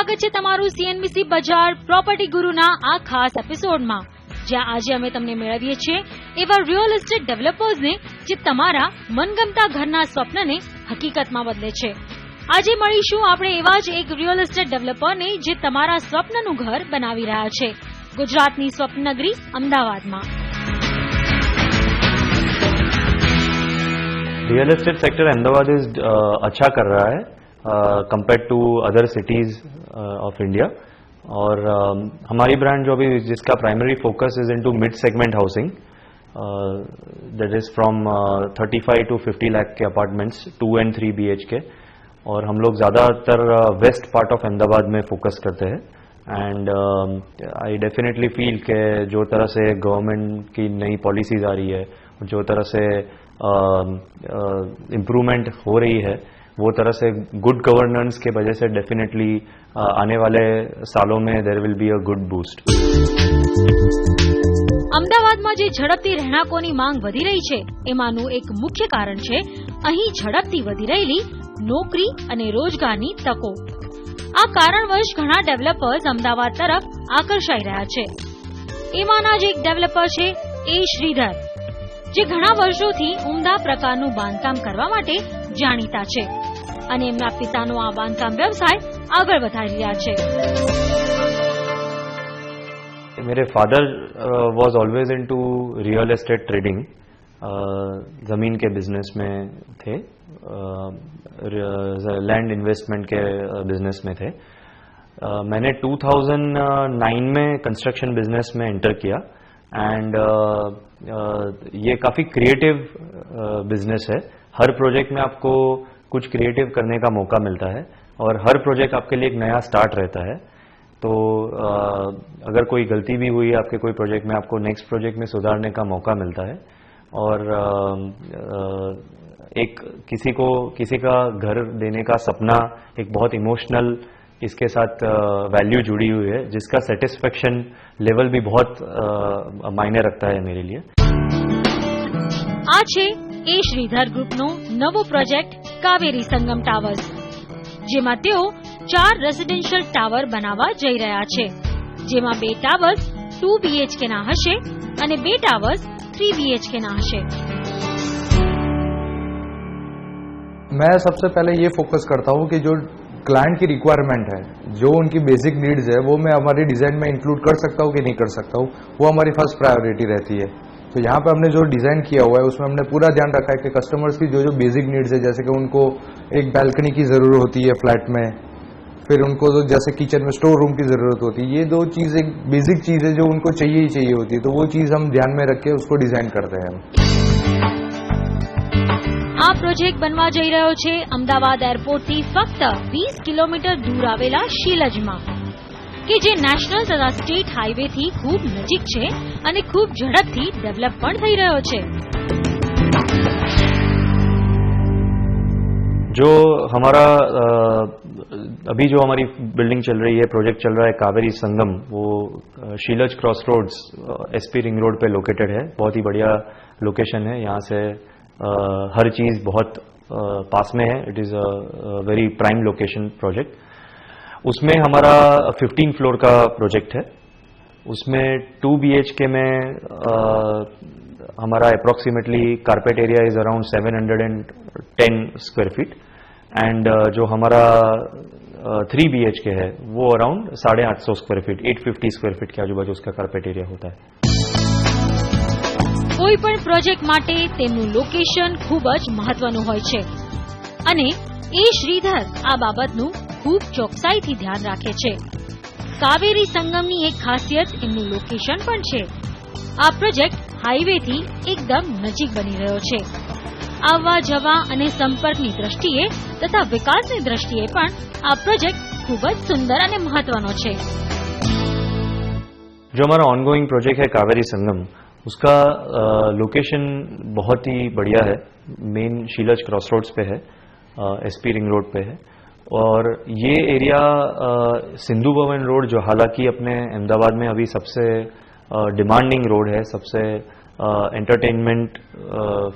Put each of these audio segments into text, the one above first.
સ્વાગત છે તમારું CNBC બજાર પ્રોપર્ટી ગુરુના આ ખાસ એપિસોડમાં, જ્યાં આજે અમે તમને મેળવીએ છીએ એવા રિયલ એસ્ટેટ ડેવલપર્સને જે તમારા મનગમતા ઘરના સ્વપ્નને હકીકતમાં બદલે છે. આજે મળીશું આપણે એવા જ એક રિયલ એસ્ટેટ ડેવલપરને જે તમારા સ્વપ્નનું ઘર બનાવી રહ્યા છે ગુજરાતની સ્વપ્નનગરી અમદાવાદમાં. Real estate sector Ahmedabad is अच्छा कर रहा है compare to other cities of India. और हमारी ब्रांड जो अभी जिसका primary focus is into mid segment housing, that is from 35 to 50 lakh के अपार्टमेंट्स 2 and 3 BHK. और हम लोग ज़्यादातर वेस्ट पार्ट ऑफ अहमदाबाद में फोकस करते हैं. एंड आई डेफिनेटली फील के जो तरह से गवर्नमेंट की नई पॉलिसीज़ आ रही है, जो तरह से इम्प्रूवमेंट हो रही है, वो तरह से गुड गवर्नेंस के वजह से डेफिनेटली आने वाले सालों में there will be a good boost. અમદાવાદમાં જે ઝડપથી રહેણાંકોની માંગ વધી રહી છે એમાંનું એક મુખ્ય કારણ છે અહીં ઝડપથી વધી રહેલી નોકરી અને રોજગારની તકો. આ કારણવશ ઘણા ડેવલપર્સ અમદાવાદ તરફ આકર્ષાઈ રહ્યા છે. એમાંના જ એક ડેવલપર છે એ શ્રીધર, જે ઘણા વર્ષોથી ઉમદા પ્રકારનું બાંધકામ કરવા માટે જાણીતા છે અને એમના પિતાનો આ બાંધકામ વ્યવસાય આગળ વધારી રહ્યા છે. मेरे father was always into real estate trading, ज़मीन के बिजनेस में थे, लैंड इन्वेस्टमेंट के बिजनेस में थे. मैंने 2009 में कंस्ट्रक्शन बिजनेस में एंटर किया. एंड ये काफ़ी क्रिएटिव बिजनेस है. हर प्रोजेक्ट में आपको कुछ क्रिएटिव करने का मौका मिलता है और हर प्रोजेक्ट आपके लिए एक नया स्टार्ट रहता है. तो अगर कोई गलती भी हुई आपके कोई प्रोजेक्ट में, आपको नेक्स्ट प्रोजेक्ट में सुधारने का मौका मिलता है. और एक किसी का घर देने का सपना एक बहुत इमोशनल इसके साथ वैल्यू जुड़ी हुई है, जिसका सेटिस्फेक्शन लेवल भी बहुत मायने रखता है मेरे लिए. आ छे ए श्रीधर ग्रुपनो नवो प्रोजेक्ट कावेरी संगम टावर्स, जेमां तेओ 4 रेसिडेन्शियल टावर बनावा जई रह्या छे, जेमां 2 टावर्स 2 BHK ना हशे अने 2 टावर्स 3 BHK ना हशे. मैं सबसे पहले ये फोकस करता हूँ कि जो क्लाइंट की रिक्वायरमेंट है, जो उनकी बेसिक नीड्स है, वो मैं हमारी डिज़ाइन में इंक्लूड कर सकता हूँ कि नहीं कर सकता हूँ, वो हमारी फर्स्ट प्रायोरिटी रहती है. तो यहाँ पे हमने जो डिज़ाइन किया हुआ है उसमें हमने पूरा ध्यान रखा है कि कस्टमर्स की जो बेसिक नीड्स है, जैसे कि उनको एक बैल्कनी की ज़रूरत होती है फ्लैट में, फिर उनको तो जैसे किचन में स्टोर रूम की ज़रूरत होती है, ये 2 चीज़ एक बेसिक चीज़ है जो उनको चाहिए ही चाहिए होती है. तो वो चीज़ हम ध्यान में रख के उसको डिज़ाइन करते हैं. આ પ્રોજેક્ટ બનવા જઈ રહ્યો છે અમદાવાદ એરપોર્ટથી ફક્ત 20 કિલોમીટર દૂર આવેલા શીલજમાં, કે જે નેશનલ તથા સ્ટેટ હાઈવેથી ખૂબ નજીક છે અને ખૂબ ઝડપથી ડેવલપ પણ થઈ રહ્યો છે. जो हमारा अभी जो हमारी बिल्डिंग चल रही है, प्रोजेक्ट चल रहा है कावेरी संगम, वो Shilaj cross roads SP ring road पे लोकेटेड है. बहुत ही बढ़िया लोकेशन है. यहाँ से हर चीज़ बहुत पास में है. It is a very prime location project. उसमें हमारा 15 फ्लोर का प्रोजेक्ट है. उसमें 2 BHK में हमारा approximately carpet area is around 710 square feet. And जो हमारा 3 BHK है वो around 850 square feet, 850 square feet के आजू बाजू उसका कारपेट एरिया होता है. કોઈ પણ પ્રોજેક્ટ માટે તેમનું લોકેશન ખૂબ જ મહત્વનું હોય છે અને એ શ્રીધર આ બાબતનું ખૂબ ચોકસાઈથી ધ્યાન રાખે છે. કાવેરી સંગમની એક ખાસિયત એમનું લોકેશન પણ છે. આ પ્રોજેક્ટ હાઈવેથી એકદમ નજીક બની રહ્યો છે. આવવા જવા અને સંપર્કની દ્રષ્ટિએ તથા વિકાસની દ્રષ્ટિએ પણ આ પ્રોજેક્ટ ખૂબ જ સુંદર અને મહત્વનો છે. जो हमारा ऑनगोइंग प्रोजेक्ट है कावेरी संगम, उसका लोकेशन बहुत ही बढ़िया है. मेन शीलज क्रॉस रोड्स पे है, SP रिंग रोड पे है. और ये एरिया सिंधु भवन रोड, जो हालांकि अपने अहमदाबाद में अभी सबसे डिमांडिंग रोड है, सबसे एंटरटेनमेंट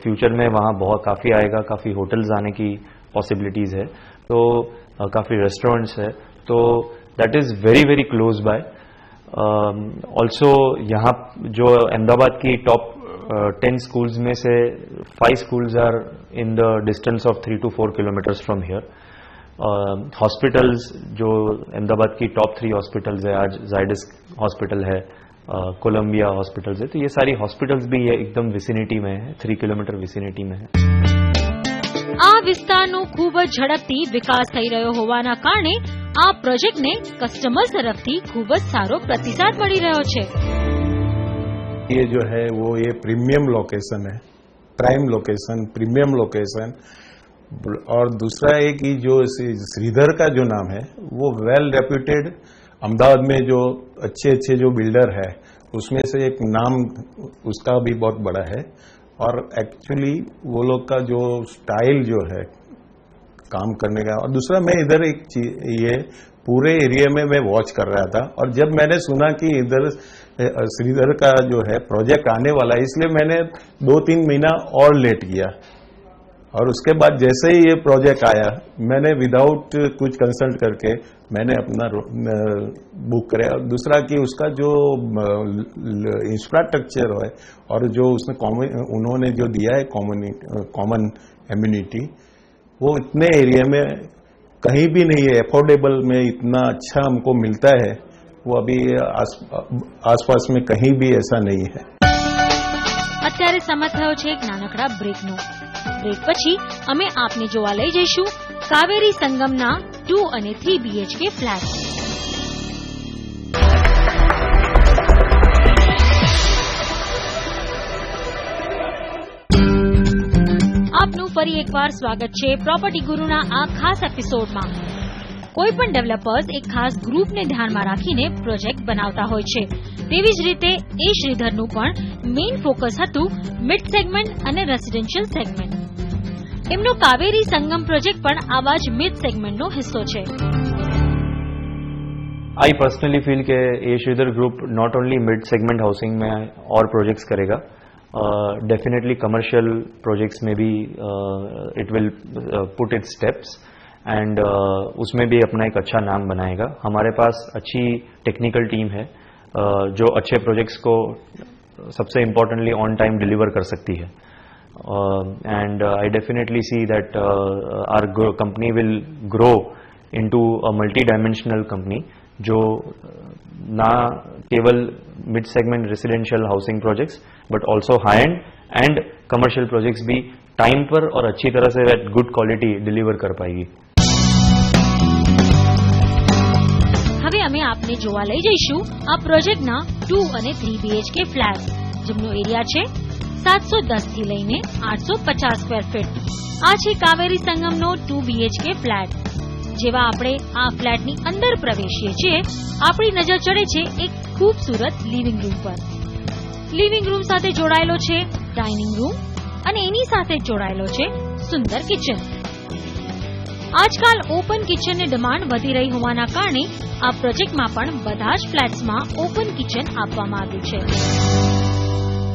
फ्यूचर में वहाँ बहुत काफ़ी आएगा, काफ़ी होटल्स आने की पॉसिबिलिटीज़ है, तो काफ़ी रेस्टोरेंट्स है. तो that is very very close by. Also यहाँ जो अहमदाबाद की top 10 schools में से 5 schools are in the distance of 3 to 4 kilometers from here. Hospitals जो अहमदाबाद की top 3 hospitals है, आज Zydus hospital है, कोलंबिया हॉस्पिटल्स है, तो ये सारी हॉस्पिटल्स भी ये एकदम विसिनिटी में है, 3 કિલોમીટર વિસિનિટી में है. આ વિસ્તારનો ખૂબ જ ઝડપથી વિકાસ થઈ રહ્યો હોવાના કારણે આ પ્રોજેક્ટને કસ્ટમર્સ તરફથી ખૂબ જ સારો પ્રતિસાદ મળી રહ્યો છે. ये जो है वो ये प्रीमियम लोकेशन है, प्राइम लोकेशन, प्रीमियम लोकेशन. और दूसरा है कि जो श्रीधर का जो नाम है वो वेल रेप्यूटेड, अहमदाबाद में जो अच्छे अच्छे जो बिल्डर है उसमें से एक नाम उसका भी बहुत बड़ा है. और एक्चुअली वो लोग का जो स्टाइल जो है काम करने का. और दूसरा मैं इधर एक चीज, ये पूरे एरिया में मैं वॉच कर रहा था और जब मैंने सुना कि इधर श्रीधर का जो है प्रोजेक्ट आने वाला है, इसलिए मैंने 2-3 महीना और लेट किया. और उसके बाद जैसे ही ये प्रोजेक्ट आया मैंने विदाउट कुछ कंसल्ट करके मैंने अपना बुक कराया. और दूसरा कि उसका जो इंफ्रास्ट्रक्चर है और जो उसने उन्होंने जो दिया है कॉमन एम्यूनिटी, वो इतने एरिया में कहीं भी नहीं है. अफोर्डेबल में इतना अच्छा हमको मिलता है, वो अभी आसपास में कहीं भी ऐसा नहीं है. અત્યારે સમય થયો છે એક નાનકડા બ્રેકનો. બ્રેક પછી અમે આપને જોવા લઈ જઈશું કાવેરી સંગમના 2 અને 3 BHK ફ્લેટ. આપનું ફરી એકવાર સ્વાગત છે પ્રોપર્ટી ગુરુના આ ખાસ એપિસોડમાં. કોઈ પણ ડેવલપર્સ એક ખાસ ગ્રુપને ધ્યાનમાં રાખીને પ્રોજેક્ટ બનાવતા હોય છે. તેવી જ રીતે એ શ્રીધરનું પણ મેઇન ફોકસ હતું મિડ સેગમેન્ટ અને રેસિડેન્શિયલ સેગમેન્ટ. એમનો કાવેરી સંગમ પ્રોજેક્ટ પણ આવા જ મિડ સેગમેન્ટનો હિસ્સો છે. आई पर्सनली फील के ये Shridhar group not only mid segment housing में और प्रोजेक्ट्स करेगा, डेफिनेटली कमर्शियल प्रोजेक्ट्स में भी it will put its steps and उसमें भी अपना एक अच्छा नाम बनाएगा. हमारे पास अच्छी टेक्निकल टीम है जो अच्छे प्रोजेक्ट्स को सबसे इम्पोर्टेंटली ऑन टाइम डिलीवर कर सकती है. And I definitely see that our company will grow into a multi dimensional company जो ना केवल mid segment residential housing projects but also high end commercial projects भी टाइम पर और अच्छी तरह से गुड क्वालिटी डिलीवर कर पाएगी. હવે અમે આપને જોવા લઈ જઈશું આ પ્રોજેક્ટના 2 અને 3 BHK ફ્લેટ, જેમનો એરિયા છે 710 થી લઈને 850 સ્ક્વેર ફીટ. આ છે કાવેરી સંગમનો 2 BHK ફ્લેટ. જેવા આપણે આ ફ્લેટની અંદર પ્રવેશીએ છીએ, આપણી નજર ચડે છે એક ખૂબસૂરત લિવિંગ રૂમ પર. લિવિંગ રૂમ સાથે જોડાયેલો છે ડાઇનિંગ રૂમ અને એની સાથે જોડાયેલો છે સુંદર કિચન. આજકાલ ઓપન કિચનની ડિમાન્ડ વધી રહી હોવાના કારણે આ પ્રોજેક્ટમાં પણ બધા જ ફ્લેટ્સમાં ઓપન કિચન આપવામાં આવ્યું છે.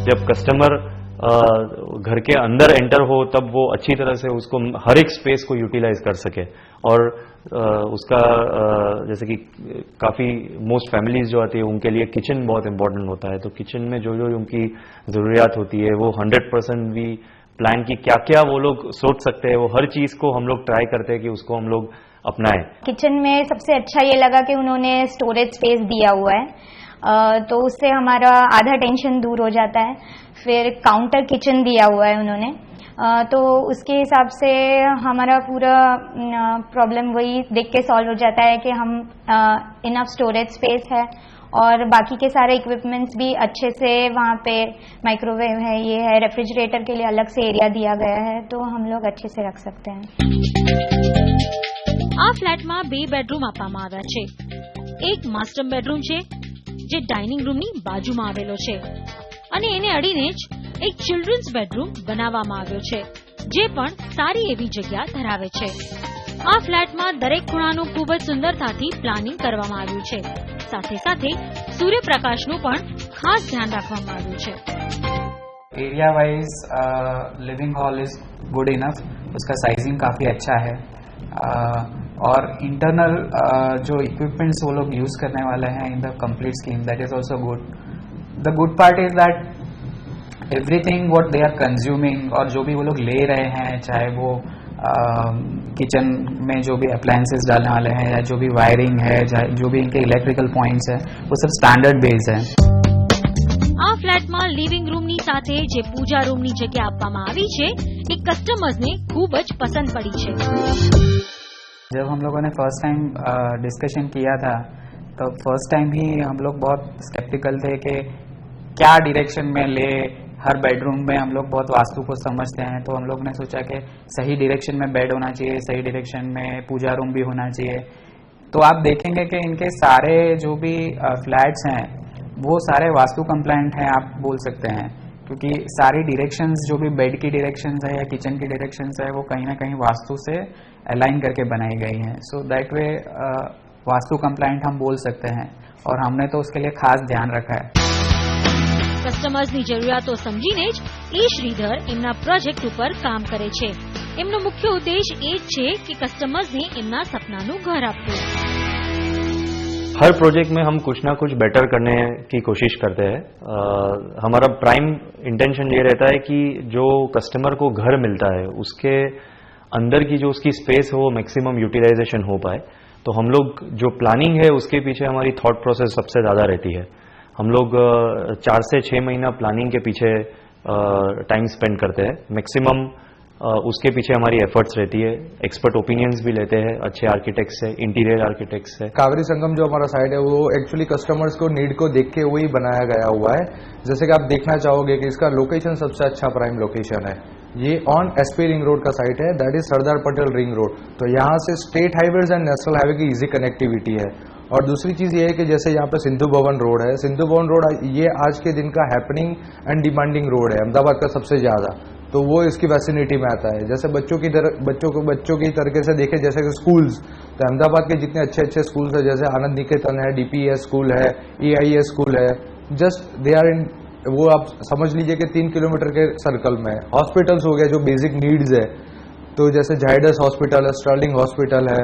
जब कस्टमर घर के अंदर एंटर हो तब वो अच्छी तरह से उसको हर एक स्पेस को यूटिलाइज कर सके और उसका जैसे कि काफ़ी मोस्ट फैमिलीज जो आती है उनके लिए किचन बहुत इंपॉर्टेंट होता है. तो किचन में जो जो उनकी ज़रूरियात होती है वो 100% भी प्लान की क्या क्या वो लोग सोच सकते हैं, वो हर चीज़ को हम लोग ट्राई करते हैं कि उसको हम लोग अपनाएं. किचन में सबसे अच्छा ये लगा कि उन्होंने स्टोरेज स्पेस दिया हुआ है, तो उससे हमारा आधा टेंशन दूर हो जाता है. फिर काउंटर किचन दिया हुआ है उन्होंने, तो उसके हिसाब से हमारा पूरा प्रॉब्लम वही देख के सॉल्व हो जाता है कि हम इनफ स्टोरेज स्पेस है और बाकी के सारे इक्विपमेंट्स भी अच्छे से वहाँ पे माइक्रोवेव है, ये है, रेफ्रिजरेटर के लिए अलग से एरिया दिया गया है, तो हम लोग अच्छे से रख सकते हैं. આ ફ્લેટમાં 2 બેડરૂમ આપવામાં આવ્યા છે. એક માસ્ટર બેડરૂમ છે જે ડાઇનિંગ રૂમની બાજુમાં આવેલો છે અને એને અડીને જ એક ચિલ્ડ્રન્સ બેડરૂમ બનાવવામાં આવ્યો છે જે પણ સારી એવી જગ્યા ધરાવે છે. આ ફ્લેટમાં દરેક ખૂણાનું ખૂબ જ સુંદરતાથી પ્લાનિંગ કરવામાં આવ્યું છે. સાથે સાથે સૂર્યપ્રકાશનું પણ ખાસ ધ્યાન રાખવામાં આવ્યું છે. Area wise living hall is good enough, उसका साइजिंग काफ़ी अच्छा है. और इंटरनल जो इक्विपमेंट्स वो लोग यूज करने वाले हैं in the complete scheme, that is also good. The good part is that everything what they are consuming, और जो भी वो लोग ले रहे हैं, चाहे वो किचन में जो भी अप्लायंसेस डालने वाले हैं या जो भी वायरिंग है, जो भी इनके इलेक्ट्रिकल पॉइंट्स है, वो सब स्टैंडर्ड बेस्ड है. આ ફ્લેટમાં લિવિંગ રૂમની સાથે જે પૂજા રૂમની જગ્યા આપવામાં આવી છે એ કસ્ટમર્સને ખૂબ જ પસંદ પડી છે. जब हम लोगों ने फर्स्ट टाइम डिस्कशन किया था तो फर्स्ट टाइम ही हम लोग बहुत स्केप्टिकल थे कि क्या डायरेक्शन में ले. हर बेडरूम में हम लोग बहुत वास्तु को समझते हैं, तो हम लोग ने सोचा कि सही डायरेक्शन में बेड होना चाहिए, सही डायरेक्शन में पूजा रूम भी होना चाहिए. तो आप देखेंगे कि इनके सारे जो भी फ्लैट्स हैं वो सारे वास्तु कंप्लायंट हैं, आप बोल सकते हैं, क्योंकि सारी डायरेक्शंस जो भी बेड की डायरेक्शंस है या किचन की डायरेक्शंस है वो कहीं ना कहीं वास्तु से अलाइन करके बनाई गई हैं. So that way vastu compliant हम बोल सकते हैं, और हमने तो उसके लिए खास ध्यान रखा है. કસ્ટમર્સની જરૂરિયાતો સમજીને જ એ શ્રીધર એમના પ્રોજેક્ટ ઉપર કામ કરે છે. એમનો મુખ્ય ઉદ્દેશ એ જ છે કે કસ્ટમર્સને એમના સપનાનું ઘર આપવું. हर प्रोजेक्ट में हम कुछ ना कुछ बेटर करने की कोशिश करते हैं. हमारा प्राइम इंटेंशन ये रहता है कि जो कस्टमर को घर मिलता है उसके अंदर की जो उसकी स्पेस है वो मैक्सिमम यूटिलाइजेशन हो पाए. तो हम लोग जो प्लानिंग है उसके पीछे हमारी थॉट प्रोसेस सबसे ज़्यादा रहती है. हम लोग 4 से 6 महीना प्लानिंग के पीछे टाइम स्पेंड करते हैं. मैक्सिमम उसके पीछे हमारी एफर्ट्स रहती है. एक्सपर्ट ओपिनियंस भी लेते हैं अच्छे आर्किटेक्ट्स से, इंटीरियर आर्किटेक्ट्स से. कावेरी संगम जो हमारा साइट है वो एक्चुअली कस्टमर्स को नीड को देख के वही बनाया गया हुआ है. जैसे कि आप देखना चाहोगे कि इसका लोकेशन सबसे अच्छा प्राइम लोकेशन है. ये ऑन एसपी रिंग रोड का साइट है, that is Sardar Patel ring road. तो यहाँ से state highways and national highway की इजी कनेक्टिविटी है. और दूसरी चीज ये है कि जैसे यहाँ पे सिंधु भवन रोड है, सिंधु भवन रोड ये आज के दिन का हैपनिंग एंड डिमांडिंग रोड है अहमदाबाद का सबसे ज्यादा. तो वो इसकी वैसिनिटी में आता है. जैसे बच्चों की तरीके से देखे, जैसे कि स्कूल्स, तो अहमदाबाद के जितने अच्छे अच्छे स्कूल्स है, जैसे आनंद निकेतन है, डीपीएस स्कूल है, EIS स्कूल है, जस्ट दे आर इन, वो आप समझ लीजिए कि 3 किलोमीटर के सर्कल में. हॉस्पिटल्स हो गए जो बेसिक नीड्स है, तो जैसे जाइडस हॉस्पिटल है, स्टर्लिंग हॉस्पिटल है,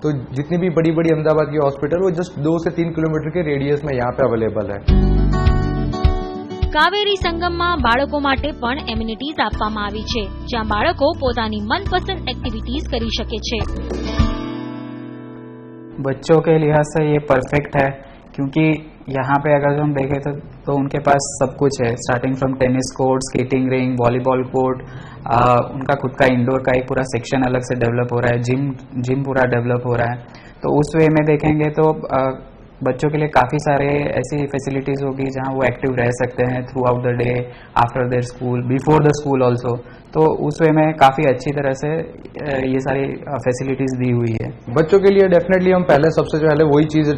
तो जितनी भी बड़ी बड़ी अहमदाबाद की हॉस्पिटल वो जस्ट 2 से 3 किलोमीटर के रेडियस में यहाँ पे अवेलेबल है. કાવેરી સંગમમાં બાળકો માટે પણ એમ્યુનિટીઝ આપવામાં આવી છે, જ્યાં બાળકો પોતાની મનપસંદ એક્ટિવિટીઝ કરી શકે છે. बच्चों के लिहाज से ये परफेक्ट है, क्योंकि यहाँ पे अगर हम देखें तो उनके पास सब कुछ है, starting from tennis court, skating ring, volleyball court, उनका खुद का इंडोर का एक पूरा सेक्शन अलग से डेवलप हो रहा है, जिम पूरा डेवलप हो रहा है. तो उस वे में देखेंगे तो बच्चों के लिए काफ़ी सारे ऐसी फैसिलिटीज़ होगी जहाँ वो एक्टिव रह सकते हैं through out the day, after their school, before the school also. तो उस वे में काफ़ी अच्छी तरह से ये सारी फैसिलिटीज़ दी हुई है. बच्चों के लिए डेफिनेटली हम सबसे पहले वही चीज़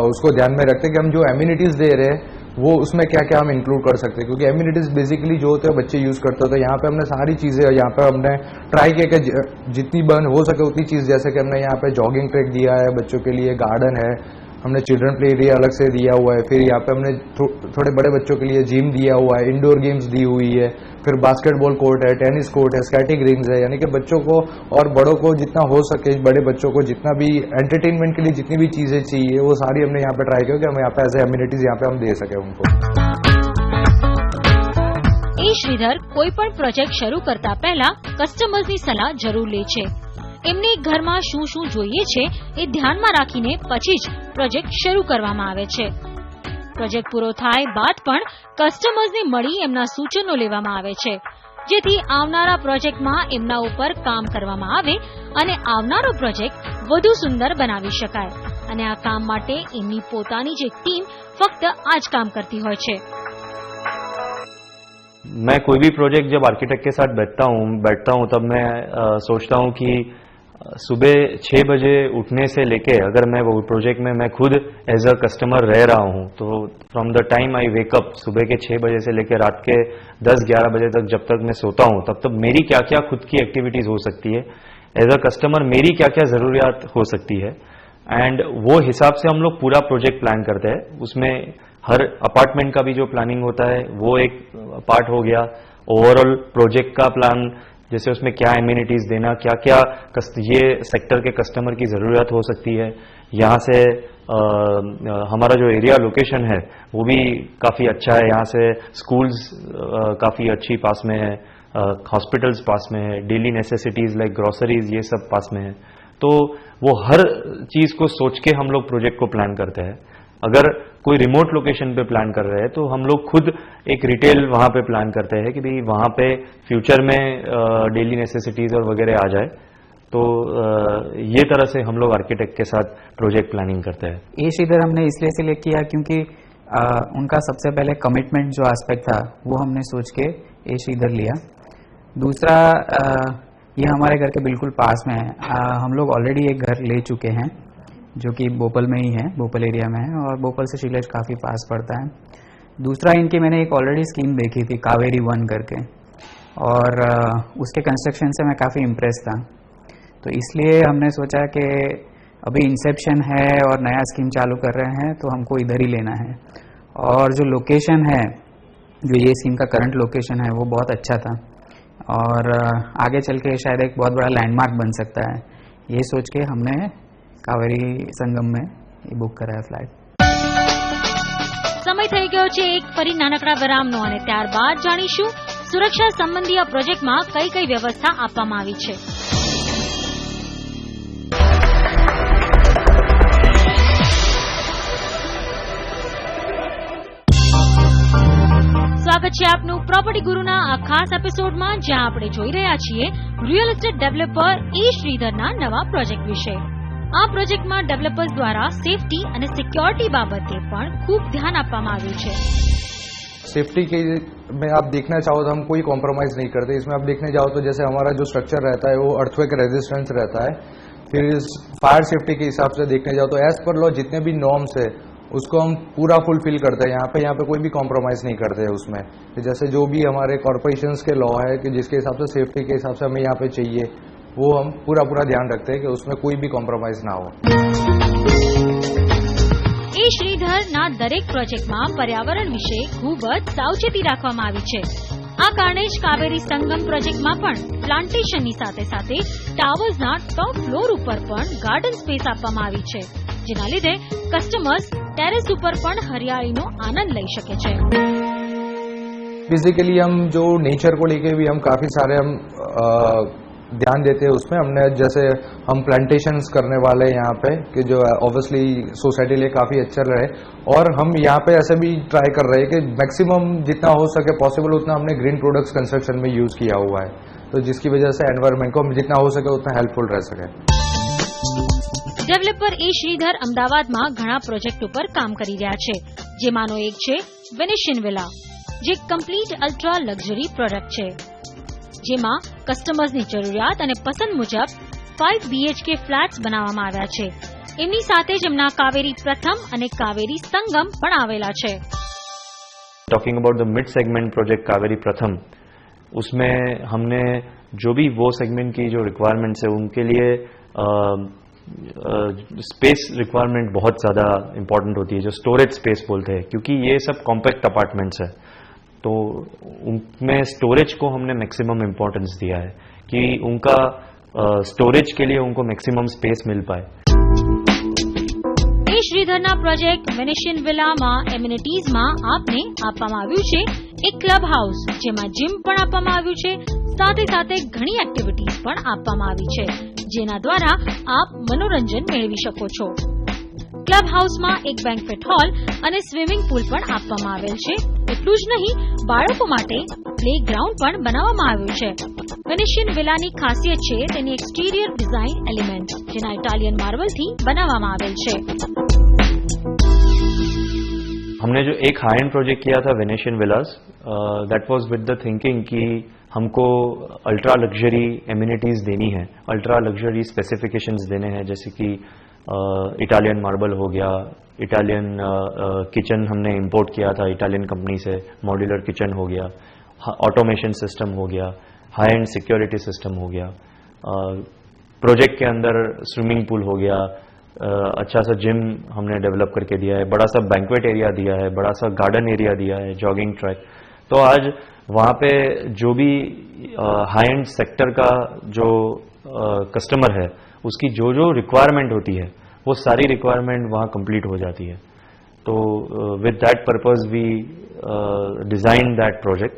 उसको ध्यान में रखते हैं कि हम जो एम्यूनिटीज़ दे रहे हैं वो उसमें क्या क्या हम इंक्लूड कर सकते हैं, क्योंकि एम्यूनिटीज़ बेसिकली जो होते हैं बच्चे यूज़ करते हैं. तो यहाँ पे हमने सारी चीज़ें यहाँ पे हमने ट्राई किया कि जितनी बन हो सके उतनी चीज़, जैसे कि हमने यहाँ पे जॉगिंग ट्रैक दिया है, बच्चों के लिए गार्डन है, हमने चिल्ड्रन प्ले एरिया अलग से दिया हुआ है, फिर यहाँ पे हमने थोड़े बड़े बच्चों के लिए जिम दिया हुआ है, इंडोर गेम्स दी हुई है, फिर बास्केटबॉल कोर्ट है, टेनिस कोर्ट है, स्केटिंग रिंग्स है. यानी कि बच्चों को और बड़ों को जितना हो सके, बड़े बच्चों को जितना भी एंटरटेनमेंट के लिए जितनी भी चीज़ें चाहिए वो सारी हमने यहाँ पे ट्राई किया कि हम यहाँ पे एज एम्यूनिटीज यहाँ पे हम दे सके उनको. એ શ્રીધર કોઈ પણ પ્રોજેક્ટ શરૂ કરતા પહેલા કસ્ટમર્સની સલાહ જરૂર લે છે. એમને ઘરમાં શું શું જોઈએ છે એ ધ્યાનમાં રાખીને પછી જ પ્રોજેક્ટ શરૂ કરવામાં આવે છે. પ્રોજેક્ટ પૂરો થાય બાદ પણ કસ્ટમર્સને મળી એમના સૂચનો લેવામાં આવે છે, જેથી આવનારા પ્રોજેક્ટમાં એમના ઉપર કામ કરવામાં આવે અને આવનારો પ્રોજેક્ટ વધુ સુંદર બનાવી શકાય. અને આ કામ માટે એમની પોતાની જ એક ટીમ ફક્ત આ જ કામ કરતી હોય છે. मैं कोई भी प्रोजेक्ट जब आर्किटेक्ट के साथ बैठता हूँ तब मैं सोचता हूँ कि सुबह 6 बजे उठने से लेके अगर मैं वो प्रोजेक्ट में मैं खुद एज अ कस्टमर रह रहा हूँ, तो from the time I wake up, सुबह के 6 बजे से लेकर रात के 10-11 बजे तक जब तक मैं सोता हूँ तब तक मेरी क्या क्या खुद की एक्टिविटीज़ हो सकती है, एज अ कस्टमर मेरी क्या क्या ज़रूरियात हो सकती है, एंड वो हिसाब से हम लोग पूरा प्रोजेक्ट प्लान करते हैं. उसमें हर अपार्टमेंट का भी जो प्लानिंग होता है वो एक पार्ट हो गया. ओवरऑल प्रोजेक्ट का प्लान जैसे उसमें क्या एम्यूनिटीज देना, क्या क्या ये सेक्टर के कस्टमर की ज़रूरत हो सकती है। यहाँ से हमारा जो एरिया लोकेशन है वो भी काफ़ी अच्छा है, यहाँ से स्कूल्स काफ़ी अच्छी पास में है, हॉस्पिटल्स पास में है, डेली नेसेसिटीज़ लाइक ग्रोसरीज ये सब पास में है। तो वो हर चीज़ को सोच के हम लोग प्रोजेक्ट को प्लान करते हैं। अगर कोई रिमोट लोकेशन पे प्लान कर रहे हैं तो हम लोग खुद एक रिटेल वहाँ पे प्लान करते हैं कि भाई वहाँ पे फ्यूचर में डेली नेसेसिटीज़ और वगैरह आ जाए। तो ये तरह से हम लोग आर्किटेक्ट के साथ प्रोजेक्ट प्लानिंग करते हैं। ये श्रीधर हमने इसलिए सिलेक्ट किया क्योंकि उनका सबसे पहले कमिटमेंट जो एस्पेक्ट था वो हमने सोच के ये श्रीधर लिया। दूसरा, ये हमारे घर के बिल्कुल पास में है। हम लोग ऑलरेडी एक घर ले चुके हैं जो कि भोपाल में ही है, भोपाल एरिया में है, और भोपाल से शिलेश काफ़ी पास पड़ता है। दूसरा, इनकी मैंने एक ऑलरेडी स्कीम देखी थी कावेरी 1 करके, और उसके कंस्ट्रक्शन से मैं काफ़ी इम्प्रेस था। तो इसलिए हमने सोचा कि अभी इंसेप्शन है और नया स्कीम चालू कर रहे हैं तो हमको इधर ही लेना है। और जो लोकेशन है, जो ये स्कीम का करंट लोकेशन है, वो बहुत अच्छा था और आगे चल के शायद एक बहुत बड़ा लैंडमार्क बन सकता है। ये सोच के हमने કાવેરી સંગમ में એ બુક કરાયા ફ્લાઇટ। સમય થઈ ગયો છે એક ફરી નાનકડા વિરામનો, અને ત્યારબાદ જાણીશું સુરક્ષા સંબંધી આ પ્રોજેક્ટમાં કઈ કઈ વ્યવસ્થા આપવામાં આવી છે। સ્વાગત છે આપનું પ્રોપર્ટી ગુરુના આ ખાસ એપિસોડમાં, જ્યાં આપણે જોઈ રહ્યા છીએ રિયલ એસ્ટેટ ડેવલપર એ શ્રીધરના નવા પ્રોજેક્ટ વિશે। આ પ્રોજેક્ટમાં ડેવલપર્સ દ્વારા સેફટી અને સિક્યોરિટી બાબતે પણ ખૂબ ધ્યાન આપવામાં આવ્યું છે। सेफ्टी के में आप देखना चाहो तो हम कोई कॉम्प्रोमाइज़ नहीं करते। इसमें आप देखने जाओ तो जैसे हमारा जो स्ट्रक्चर रहता है वो अर्थक्वेक रेजिस्टेंस रहता है। फिर फायर सेफ्टी के हिसाब से देखने जाओ तो एज पर लॉ जितने भी नॉर्म्स है उसको हम पूरा फुलफिल करते हैं। यहाँ पे कोई भी कॉम्प्रोमाइज़ नहीं करते हैं उसमें। जैसे जो भी हमारे कॉर्पोरेशंस के लॉ है कि जिसके हिसाब से सेफ्टी के हिसाब से हमें यहाँ पे चाहिए, वो हम पूरा ध्यान रखते हैं कि उसमें कोई भी कॉम्प्रोमाइज़ ना हो। એ શ્રીધરના દરેક પ્રોજેક્ટમાં પર્યાવરણ વિશે ખૂબ જ સાવચેતી રાખવામાં આવી છે। આ કારણે જ કાવેરી સંગમ પ્રોજેક્ટમાં પણ પ્લાન્ટેશનની સાથે સાથે ટાવર્સના ટોપ ફ્લોર ઉપર પણ ગાર્ડન સ્પેસ આપવામાં આવી છે, જેના લીધે કસ્ટમર્સ ટેરેસ ઉપર પણ હરિયાળીનો આનંદ લઈ શકે છે। बेसिकली हम जो नेचर को लेके भी हम काफ़ी सारे हम ध्यान देते हैं उसमें। हमने जैसे हम प्लांटेशंस करने वाले हैं यहाँ पे कि जो ऑब्वियसली सोसाइटी लिए काफ़ी अच्छा रहे, और हम यहाँ पे ऐसे भी ट्राई कर रहे हैं कि मैक्सिमम जितना हो सके पॉसिबल उतना हमने ग्रीन प्रोडक्ट्स कंस्ट्रक्शन में यूज़ किया हुआ है, तो जिसकी वजह से एनवायरनमेंट को जितना हो सके उतना हेल्पफुल रह सके। ડેવલપર એ શ્રીધર અમદાવાદમાં ઘણા પ્રોજેક્ટ ઉપર કામ કરી રહ્યા છે, જેમાંનો એક છે વેનેશિયન વિલા, જે કમ્પ્લીટ અલ્ટ્રા લક્ઝરી પ્રોડક્ટ છે, જેમાં કસ્ટમર્સની જરૂરિયાત અને પસંદ મુજબ 5 BHK ફ્લેટ્સ બનાવવામાં આવ્યા છે। એમની સાથે જ એમના કાવેરી પ્રથમ અને કાવેરી સંગમ પણ આવેલા છે। Talking about the mid segment project Kaveri प्रथम, उसमें हमने जो भी वो सेगमेंट की जो रिक्वायरमेंट्स है उनके लिए स्पेस रिक्वायरमेंट बहुत ज़्यादा इंपॉर्टेंट होती है, जो स्टोरेज स्पेस बोलते हैं, क्योंकि ये सब कॉम्पैक्ट अपार्टमेंट्स है। तो उनमें स्टोरेज को हमने मैक्सिमम इम्पोर्टेंस दिया है कि उनका स्टोरेज के लिए उनको मैक्सिमम स्पेस मिल पाए। એ શ્રીધરના પ્રોજેક્ટ વેનેશિયન વિલામાં એમ્યુનિટીઝમાં આપને આપવામાં આવ્યું છે એક ક્લબ હાઉસ, જેમાં જીમ પણ આપવામાં આવ્યું છે, સાથે સાથે ઘણી એક્ટિવિટીઝ પણ આપવામાં આવી છે, જેના દ્વારા આપ મનોરંજન મેળવી શકો છો। ક્લબ હાઉસમાં એક બેન્ક્વેટ હોલ અને સ્વિમિંગ પૂલ પણ આપવામાં આવેલ છે। એટલું જ નહીં, બાળકો માટે પ્લેગ્રાઉન્ડ પણ બનાવવામાં આવ્યું છે। વેનેશિયન વિલાની ખાસિયત છે તેની એક્સટીરિયર ડિઝાઇન એલિમેન્ટ, જેના ઇટાલિયન માર્બલથી બનાવવામાં આવેલ છે। हमने जो एक हाई एंड प्रोजेक्ट किया था Venetian Vilas, that was with the thinking कि हमको अल्ट्रा लग्जरी एम्यूनिटीज़ देनी है, अल्ट्रा लग्जरी स्पेसिफिकेशंस देने हैं, जैसे कि इटालियन मार्बल हो गया, इटालियन किचन हमने इंपोर्ट किया था इटालियन कंपनी से, मॉड्यूलर किचन हो गया, ऑटोमेशन सिस्टम हो गया, हाई एंड सिक्योरिटी सिस्टम हो गया, प्रोजेक्ट के अंदर स्विमिंग पूल हो गया, अच्छा सा जिम हमने डेवलप करके दिया है, बड़ा सा बैंक्वेट एरिया दिया है, बड़ा सा गार्डन एरिया दिया है, जॉगिंग ट्रैक। तो आज वहाँ पे जो भी हाई एंड सेक्टर का जो कस्टमर है उसकी जो जो रिक्वायरमेंट होती है वो सारी रिक्वायरमेंट वहाँ कंप्लीट हो जाती है. तो with that purpose we design that project.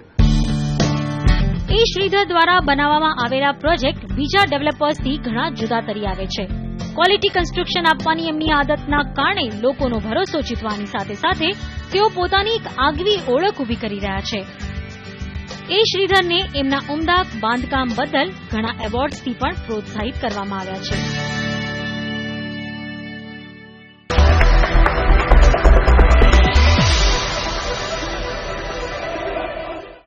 એ શ્રીધર દ્વારા બનાવવામાં આવેલા પ્રોજેક્ટ બીજા ડેવલપર્સથી ઘણા જુદા તરી આવે છે. ક્વોલિટી કન્સ્ટ્રક્શન આપવાની એમની આદતના કારણે લોકોનો ભરોસો જીતવાની સાથે સાથે તેઓ પોતાની એક આગવી ઓળખ ઊભી કરી રહ્યા છે. એ શ્રીધરને એમના ઉમદા બાંધકામ બદલ ઘણા એવોર્ડ્સથી પણ પ્રોત્સાહિત કરવામાં આવ્યા છે.